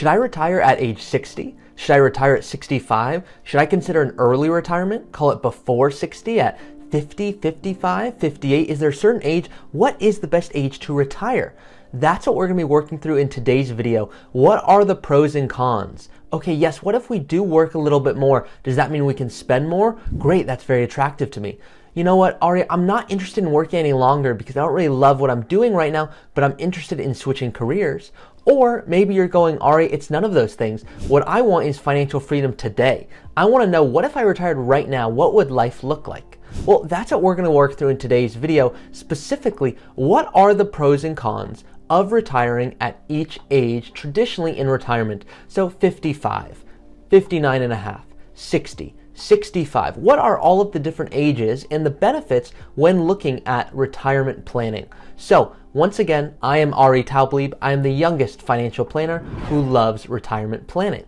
Should I retire at age 60? Should I retire at 65? Should I consider an early retirement? Call it before 60 at 50, 55, 58? Is there a certain age? What is the best age to retire? That's what we're going to be working through in today's video. What are the pros and cons? Okay, yes, what if we do work a little bit more? Does that mean we can spend more? Great, that's very attractive to me. You know what, Ari, I'm not interested in working any longer because I don't really love what I'm doing right now, but I'm interested in switching careers. Or maybe you're going, Ari, it's none of those things. What I want is financial freedom today. I want to know, what if I retired right now? What would life look like? Well, that's what we're going to work through in today's video. Specifically, what are the pros and cons of retiring at each age traditionally in retirement? So 55, 59 and a half, 60, 65. What are all of the different ages and the benefits when looking at retirement planning? So once again, I am Ari Taublieb. I am the youngest financial planner who loves retirement planning.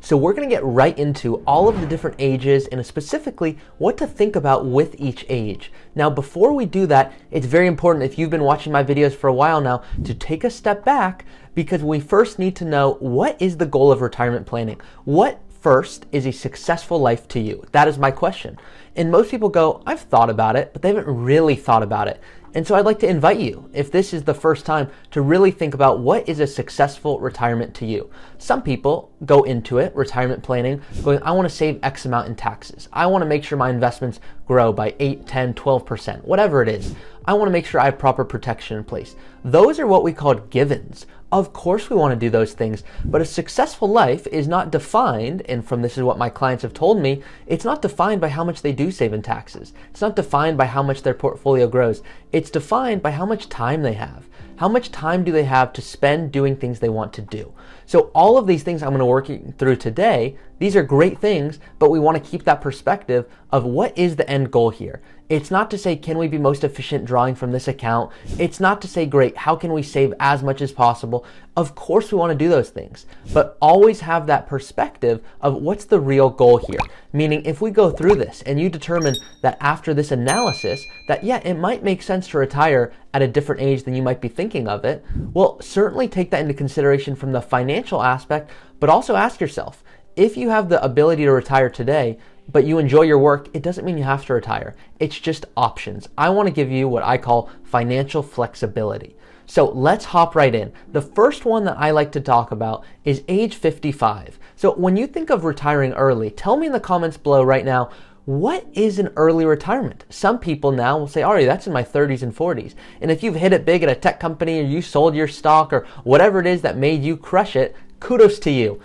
So we're going to get right into all of the different ages and specifically what to think about with each age. Now, before we do that, it's very important, if you've been watching my videos for a while now, to take a step back, because we first need to know, what is the goal of retirement planning? What first is a successful life to you? That is my question. And most people go, I've thought about it, but they haven't really thought about it. And so I'd like to invite you, if this is the first time, to really think about what is a successful retirement to you. Some people go into it, retirement planning, going, I want to save X amount in taxes. I want to make sure my investments grow by 8, 10, 12%, whatever it is. I want to make sure I have proper protection in place. Those are what we call givens. Of course we want to do those things, but a successful life is not defined, and from this is what my clients have told me, it's not defined by how much they do save in taxes. It's not defined by how much their portfolio grows. It's defined by how much time they have. How much time do they have to spend doing things they want to do? So all of these things I'm going to work through today, these are great things, but we want to keep that perspective of what is the end goal here. It's not to say, can we be most efficient drawing from this account? It's not to say, great, how can we save as much as possible? Of course we want to do those things, but always have that perspective of what's the real goal here. Meaning, if we go through this and you determine that after this analysis that, yeah, it might make sense to retire at a different age than you might be thinking of it, well, certainly take that into consideration from the financial aspect, but also ask yourself, if you have the ability to retire today, but you enjoy your work, it doesn't mean you have to retire. It's just options. I want to give you what I call financial flexibility. So let's hop right in. The first one that I like to talk about is age 55. So when you think of retiring early, tell me in the comments below right now, what is an early retirement? Some people now will say, Ari, that's in my 30s and 40s. And if you've hit it big at a tech company, or you sold your stock, or whatever it is that made you crush it, kudos to you.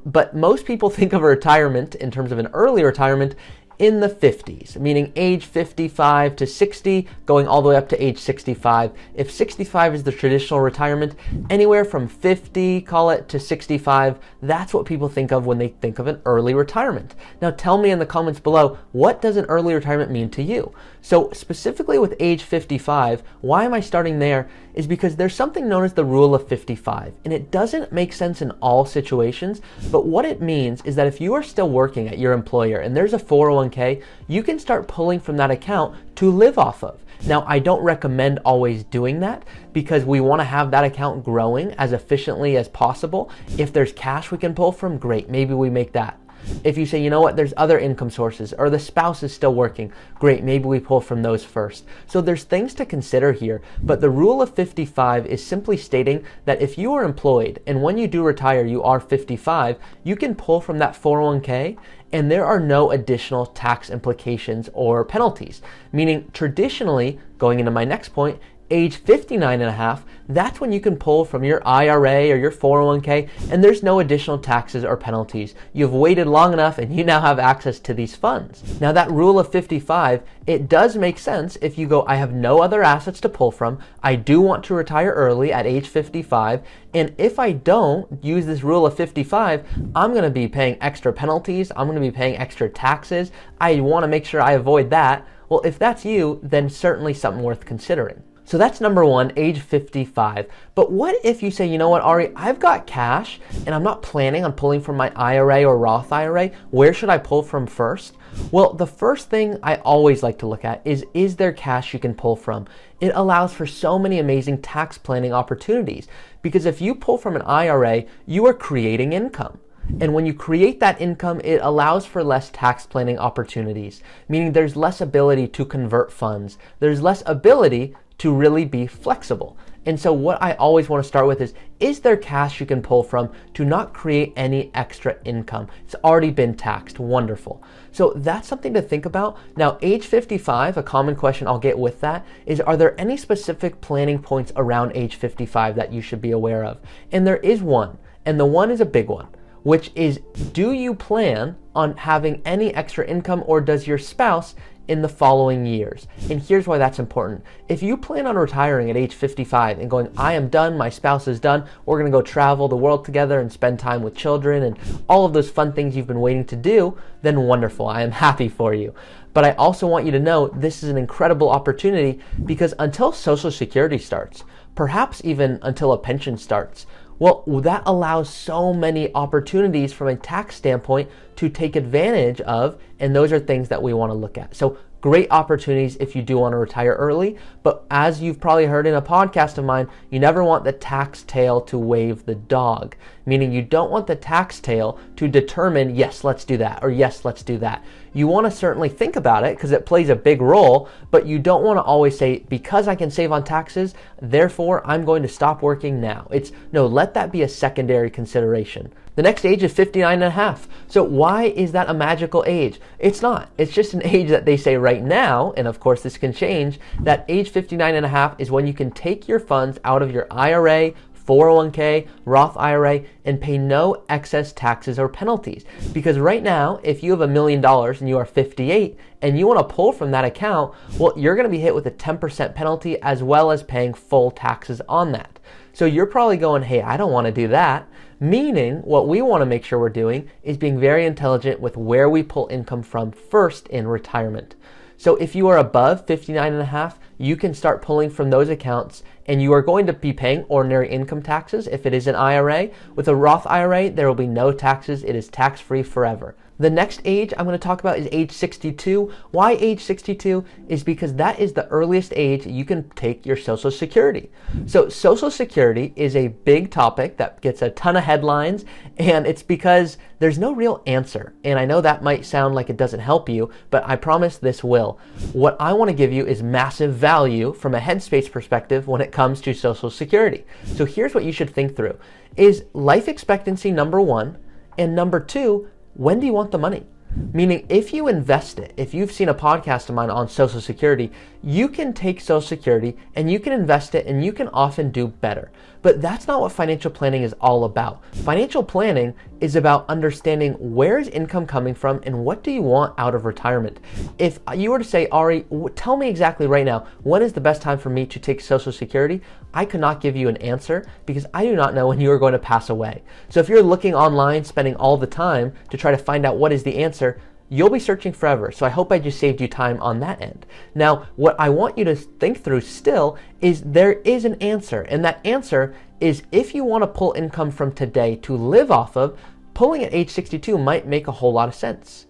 But most people think of a retirement in terms of an early retirement in the 50s, meaning age 55 to 60, going all the way up to age 65. If 65 is the traditional retirement, anywhere from 50, call it, to 65, that's what people think of when they think of an early retirement. Now tell me in the comments below, what does an early retirement mean to you? So specifically with age 55, why am I starting there? Is because there's something known as the rule of 55, and it doesn't make sense in all situations, but what it means is that if you are still working at your employer and there's a 401k, you can start pulling from that account to live off of. Now, I don't recommend always doing that because we want to have that account growing as efficiently as possible. If there's cash we can pull from, great, maybe we make that. If you say, you know what, there's other income sources, or the spouse is still working, great, maybe we pull from those first. So there's things to consider here, but the rule of 55 is simply stating that if you are employed and when you do retire you are 55, you can pull from that 401k and there are no additional tax implications or penalties. Meaning traditionally, going into my next point, age 59 and a half, that's when you can pull from your IRA or your 401k and there's no additional taxes or penalties. You've waited long enough and you now have access to these funds. Now that rule of 55, it does make sense if you go, I have no other assets to pull from, I do want to retire early at age 55, and if I don't use this rule of 55, I'm going to be paying extra penalties, I'm going to be paying extra taxes, I want to make sure I avoid that. Well, if that's you, then certainly something worth considering. So that's number one, age 55. But what if you say, you know what, Ari, I've got cash and I'm not planning on pulling from my IRA or Roth IRA. Where should I pull from first? Well, the first thing I always like to look at is there cash you can pull from? It allows for so many amazing tax planning opportunities, because if you pull from an IRA, you are creating income. And when you create that income, it allows for less tax planning opportunities, meaning there's less ability to convert funds. There's less ability to really be flexible. And so what I always want to start with is there cash you can pull from to not create any extra income? It's already been taxed. Wonderful. So that's something to think about. Now, age 55, a common question I'll get with that is, are there any specific planning points around age 55 that you should be aware of? And there is one, and the one is a big one, which is, do you plan on having any extra income, or does your spouse in the following years? And here's why that's important. If you plan on retiring at age 55 and going, I am done, my spouse is done, we're gonna go travel the world together and spend time with children and all of those fun things you've been waiting to do, then wonderful, I am happy for you. But I also want you to know this is an incredible opportunity, because until Social Security starts, perhaps even until a pension starts, well, that allows so many opportunities from a tax standpoint to take advantage of, and those are things that we want to look at. So great opportunities if you do want to retire early, but as you've probably heard in a podcast of mine, you never want the tax tail to wave the dog, meaning you don't want the tax tail to determine, yes, let's do that, or yes, let's do that. You want to certainly think about it because it plays a big role, but you don't want to always say, because I can save on taxes, therefore I'm going to stop working now. No, let that be a secondary consideration. The next age is 59 and a half. So why is that a magical age? It's not. It's just an age that they say right now, and of course this can change, that age 59 and a half is when you can take your funds out of your IRA, 401k, Roth IRA, and pay no excess taxes or penalties. Because right now, if you have $1 million and you are 58 and you want to pull from that account, well, you're going to be hit with a 10% penalty as well as paying full taxes on that. So you're probably going, hey, I don't want to do that. Meaning what we want to make sure we're doing is being very intelligent with where we pull income from first in retirement. So if you are above 59 and a half, you can start pulling from those accounts, and you are going to be paying ordinary income taxes if it is an IRA. With a Roth IRA, there will be no taxes. It is tax-free forever. The next age I'm going to talk about is age 62. Why age 62? Is because that is the earliest age you can take your Social Security. So Social Security is a big topic that gets a ton of headlines, and it's because there's no real answer. And I know that might sound like it doesn't help you, but I promise this will. What I want to give you is massive value from a headspace perspective when it comes to Social Security. So here's what you should think through. Is life expectancy number one, and number two, when do you want the money? Meaning, if you invest it, if you've seen a podcast of mine on Social Security, you can take Social Security and you can invest it and you can often do better. But that's not what financial planning is all about. Financial planning is about understanding where is income coming from and what do you want out of retirement. If you were to say, Ari, tell me exactly right now, when is the best time for me to take Social Security? I could not give you an answer because I do not know when you are going to pass away. So if you're looking online, spending all the time to try to find out what is the answer, you'll be searching forever. So I hope I just saved you time on that end. Now, what I want you to think through still is there is an answer. And that answer is, if you want to pull income from today to live off of, pulling at age 62 might make a whole lot of sense.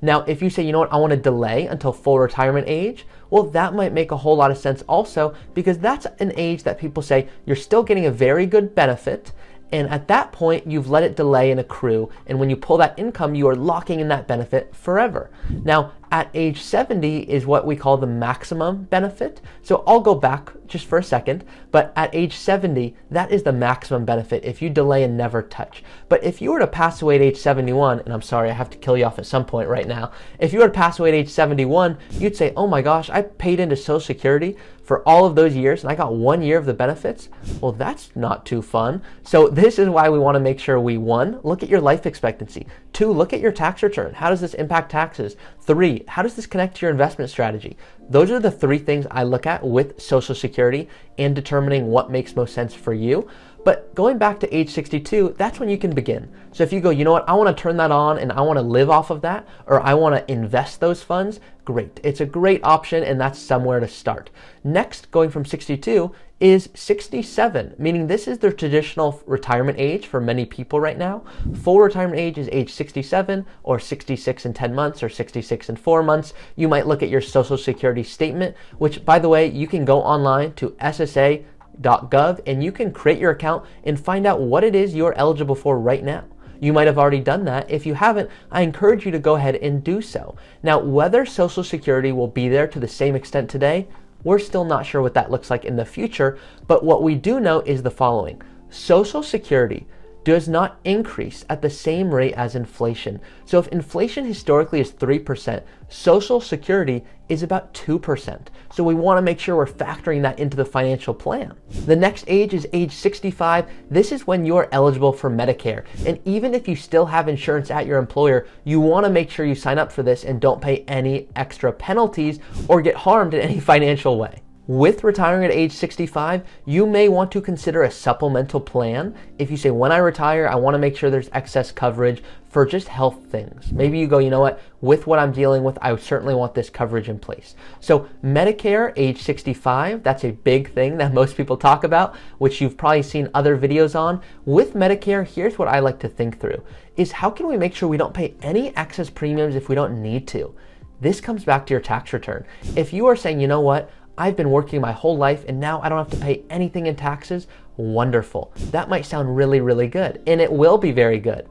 Now, if you say, you know what, I want to delay until full retirement age, well, that might make a whole lot of sense also, because that's an age that people say you're still getting a very good benefit. And at that point, you've let it delay and accrue. And when you pull that income, you are locking in that benefit forever. Now, at age 70 is what we call the maximum benefit. So I'll go back just for a second. But at age 70, that is the maximum benefit if you delay and never touch. But if you were to pass away at age 71, and I'm sorry, I have to kill you off at some point right now. If you were to pass away at age 71, you'd say, oh my gosh, I paid into Social Security for all of those years and I got 1 year of the benefits. Well, that's not too fun. So this is why we want to make sure we, 1, look at your life expectancy. 2, look at your tax return. How does this impact taxes? 3, how does this connect to your investment strategy? Those are the 3 things I look at with Social Security and determining what makes most sense for you. But going back to age 62, that's when you can begin. So if you go, you know what, I want to turn that on and I want to live off of that, or I want to invest those funds, great. It's a great option, and that's somewhere to start. Next, going from 62 is 67, meaning this is the traditional retirement age for many people right now. Full retirement age is age 67, or 66 and 10 months, or 66 and 4 months. You might look at your Social Security statement, which, by the way, you can go online to SSA.gov and you can create your account and find out what it is you're eligible for right now. You might have already done that. If you haven't, I encourage you to go ahead and do so. Now, whether Social Security will be there to the same extent today, we're still not sure what that looks like in the future, but what we do know is the following. Social Security does not increase at the same rate as inflation. So if inflation historically is 3%, Social Security is about 2%. So we want to make sure we're factoring that into the financial plan. The next age is age 65. This is when you're eligible for Medicare. And even if you still have insurance at your employer, you want to make sure you sign up for this and don't pay any extra penalties or get harmed in any financial way. With retiring at age 65, you may want to consider a supplemental plan. If you say, when I retire, I want to make sure there's excess coverage for just health things. Maybe you go, you know what, with what I'm dealing with, I certainly want this coverage in place. So Medicare, age 65, that's a big thing that most people talk about, which you've probably seen other videos on. With Medicare, here's what I like to think through, is how can we make sure we don't pay any excess premiums if we don't need to? This comes back to your tax return. If you are saying, you know what, I've been working my whole life and now I don't have to pay anything in taxes, wonderful. That might sound really, really good, and it will be very good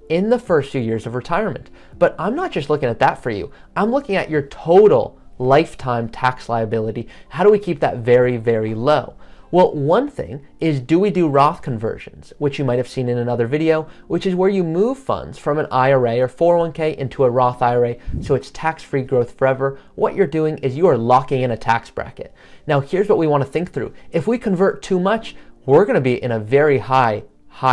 in the first few years of retirement. But I'm not just looking at that for you. I'm looking at your total lifetime tax liability. How do we keep that very, very low? Well, one thing is, do we do Roth conversions, which you might have seen in another video, which is where you move funds from an IRA or 401k into a Roth IRA, so it's tax-free growth forever. What you're doing is you are locking in a tax bracket. Now, here's what we want to think through. If we convert too much, we're going to be in a very high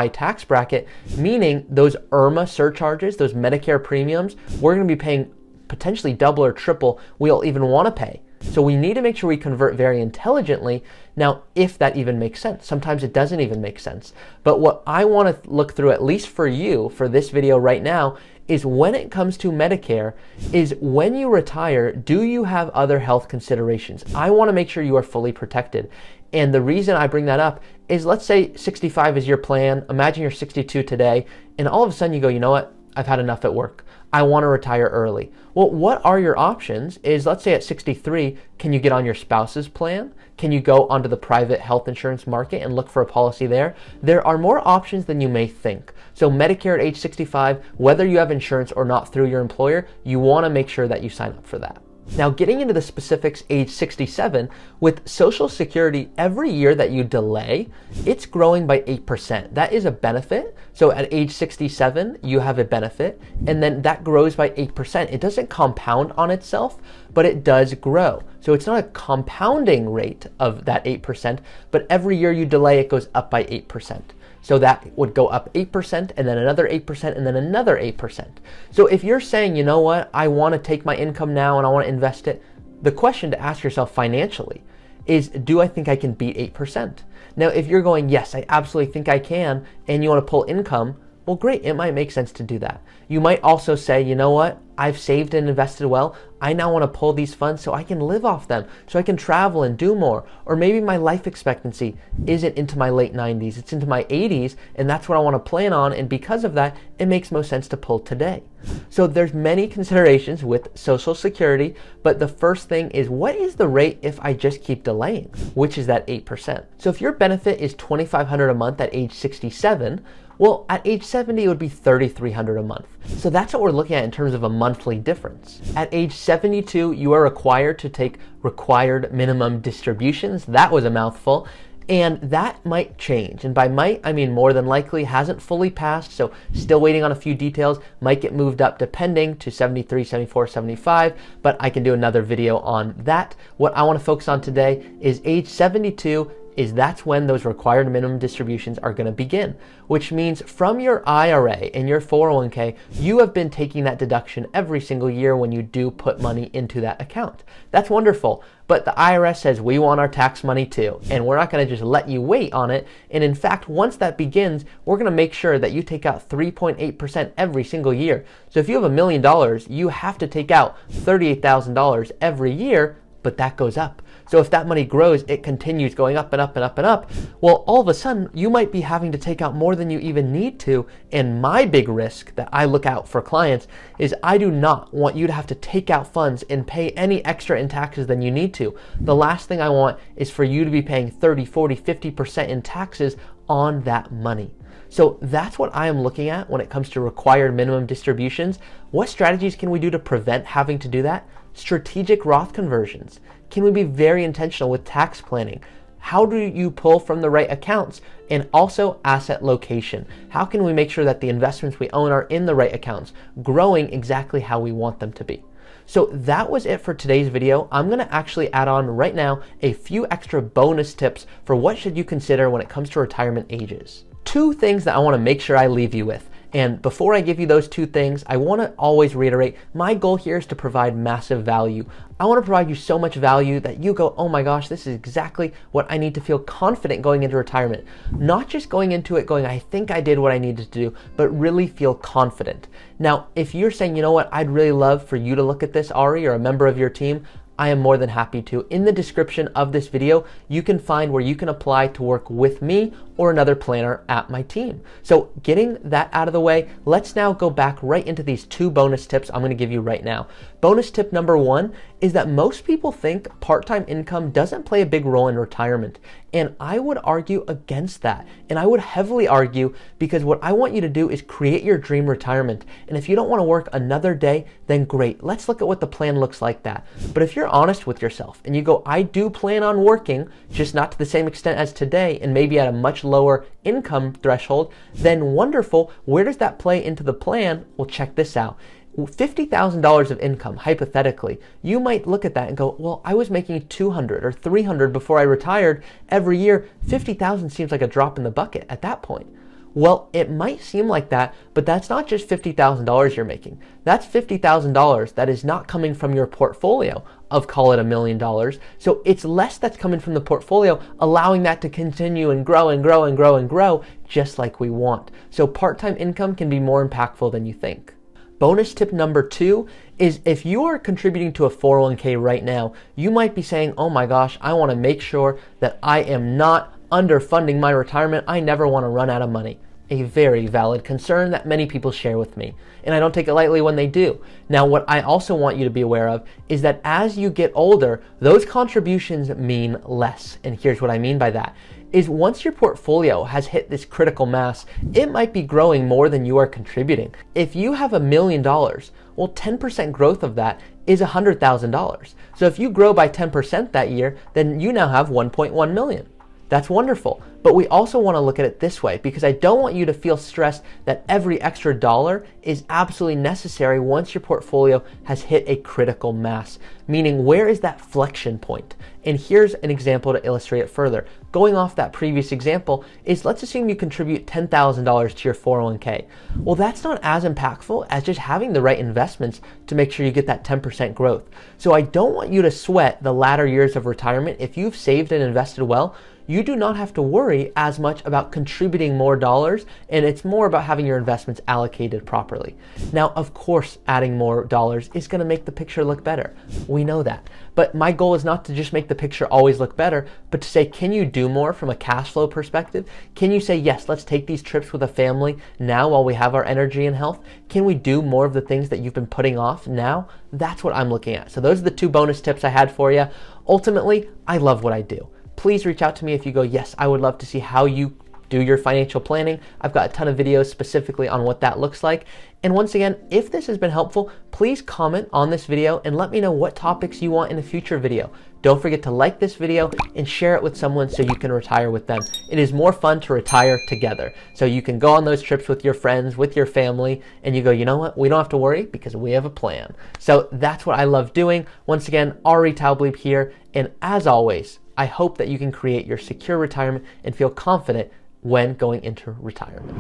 tax bracket, meaning those IRMA surcharges, those Medicare premiums, we're going to be paying potentially double or triple we'll even want to pay. So we need to make sure we convert very intelligently. Now, if that even makes sense, sometimes it doesn't even make sense. But what I want to look through, at least for you, for this video right now, is when it comes to Medicare, is when you retire, do you have other health considerations? I want to make sure you are fully protected. And the reason I bring that up is, let's say 65 is your plan. Imagine you're 62 today, and all of a sudden you go, you know what? I've had enough at work. I want to retire early. Well, what are your options? Is, let's say at 63, can you get on your spouse's plan? Can you go onto the private health insurance market and look for a policy there? There are more options than you may think. So Medicare at age 65, whether you have insurance or not through your employer, you want to make sure that you sign up for that. Now, getting into the specifics, age 67, with Social Security, every year that you delay, it's growing by 8%. That is a benefit. So at age 67, you have a benefit, and then that grows by 8%. It doesn't compound on itself, but it does grow. So it's not a compounding rate of that 8%, but every year you delay, it goes up by 8%. So that would go up 8%, and then another 8%, and then another 8%. So if you're saying, you know what, I want to take my income now and I want to invest it, the question to ask yourself financially is, do I think I can beat 8%? Now, if you're going, yes, I absolutely think I can, and you want to pull income, well, great, it might make sense to do that. You might also say, you know what, I've saved and invested well. I now want to pull these funds so I can live off them, so I can travel and do more. Or maybe my life expectancy isn't into my late 90s, it's into my 80s, and that's what I want to plan on, and because of that, it makes most sense to pull today. So there's many considerations with Social Security, but the first thing is, what is the rate if I just keep delaying, which is that 8%. So if your benefit is $2,500 a month at age 67, well, at age 70, it would be $3,300 a month. So that's what we're looking at in terms of a monthly difference. At age 72, you are required to take required minimum distributions. That was a mouthful. And that might change. And by might, I mean more than likely hasn't fully passed, so still waiting on a few details, might get moved up depending to 73, 74, 75, but I can do another video on that. What I want to focus on today is age 72, is that's when those required minimum distributions are going to begin, which means from your IRA and your 401k, you have been taking that deduction every single year when you do put money into that account. That's wonderful, but the IRS says we want our tax money too, and we're not going to just let you wait on it. And in fact, once that begins, we're going to make sure that you take out 3.8% every single year. So if you have $1 million, you have to take out $38,000 every year, but that goes up. So if that money grows, it continues going up and up and up and up. Well, all of a sudden, you might be having to take out more than you even need to. And my big risk that I look out for clients is I do not want you to have to take out funds and pay any extra in taxes than you need to. The last thing I want is for you to be paying 30, 40, 50% in taxes on that money. So that's what I am looking at when it comes to required minimum distributions. What strategies can we do to prevent having to do that? Strategic Roth conversions. Can we be very intentional with tax planning? How do you pull from the right accounts? And also asset location. How can we make sure that the investments we own are in the right accounts, growing exactly how we want them to be? So that was it for today's video. I'm going to actually add on right now a few extra bonus tips for what should you consider when it comes to retirement ages. 2 things that I want to make sure I leave you with. And before I give you those 2 things, I want to always reiterate, my goal here is to provide massive value. I want to provide you so much value that you go, oh my gosh, this is exactly what I need to feel confident going into retirement. Not just going into it going, I think I did what I needed to do, but really feel confident. Now, if you're saying, you know what, I'd really love for you to look at this, Ari, or a member of your team, I am more than happy to. In the description of this video, you can find where you can apply to work with me or another planner at my team. So getting that out of the way, let's now go back right into these 2 bonus tips I'm going to give you right now. Bonus tip number 1 is that most people think part-time income doesn't play a big role in retirement. And I would argue against that. And I would heavily argue because what I want you to do is create your dream retirement. And if you don't want to work another day, then great. Let's look at what the plan looks like that. But if you're honest with yourself and you go, I do plan on working, just not to the same extent as today and maybe at a much lower income threshold, then wonderful. Where does that play into the plan? Well, check this out. $50,000 of income, hypothetically, you might look at that and go, well, I was making $200 or $300 before I retired every year. $50,000 seems like a drop in the bucket at that point. Well, it might seem like that, but that's not just $50,000 you're making. That's $50,000 that is not coming from your portfolio of, call it $1 million. So it's less that's coming from the portfolio, allowing that to continue and grow and grow and grow and grow just like we want. So part-time income can be more impactful than you think. Bonus tip number 2 is if you are contributing to a 401k right now, you might be saying, oh my gosh, I want to make sure that I am not underfunding my retirement. I never want to run out of money. A very valid concern that many people share with me, and I don't take it lightly when they do. Now, what I also want you to be aware of is that as you get older, those contributions mean less. And here's what I mean by that. Is once your portfolio has hit this critical mass, it might be growing more than you are contributing. If you have $1 million, well, 10% growth of that is $100,000. So if you grow by 10% that year, then you now have 1.1 million. That's wonderful. But we also want to look at it this way, because I don't want you to feel stressed that every extra dollar is absolutely necessary once your portfolio has hit a critical mass. Meaning, where is that flexion point? And here's an example to illustrate it further. Going off that previous example is, let's assume you contribute $10,000 to your 401k. Well, that's not as impactful as just having the right investments to make sure you get that 10% growth. So I don't want you to sweat the latter years of retirement. If you've saved and invested well, you do not have to worry as much about contributing more dollars, and it's more about having your investments allocated properly. Now, of course, adding more dollars is going to make the picture look better. We know that. But my goal is not to just make the picture always look better, but to say, can you do more from a cash flow perspective? Can you say, yes, let's take these trips with a family now while we have our energy and health? Can we do more of the things that you've been putting off now? That's what I'm looking at. So those are the 2 bonus tips I had for you. Ultimately, I love what I do. Please reach out to me if you go, yes, I would love to see how you do your financial planning. I've got a ton of videos specifically on what that looks like. And once again, if this has been helpful, please comment on this video and let me know what topics you want in a future video. Don't forget to like this video and share it with someone so you can retire with them. It is more fun to retire together. So you can go on those trips with your friends, with your family, and you go, you know what? We don't have to worry because we have a plan. So that's what I love doing. Once again, Ari Taublieb here. And as always, I hope that you can create your secure retirement and feel confident when going into retirement.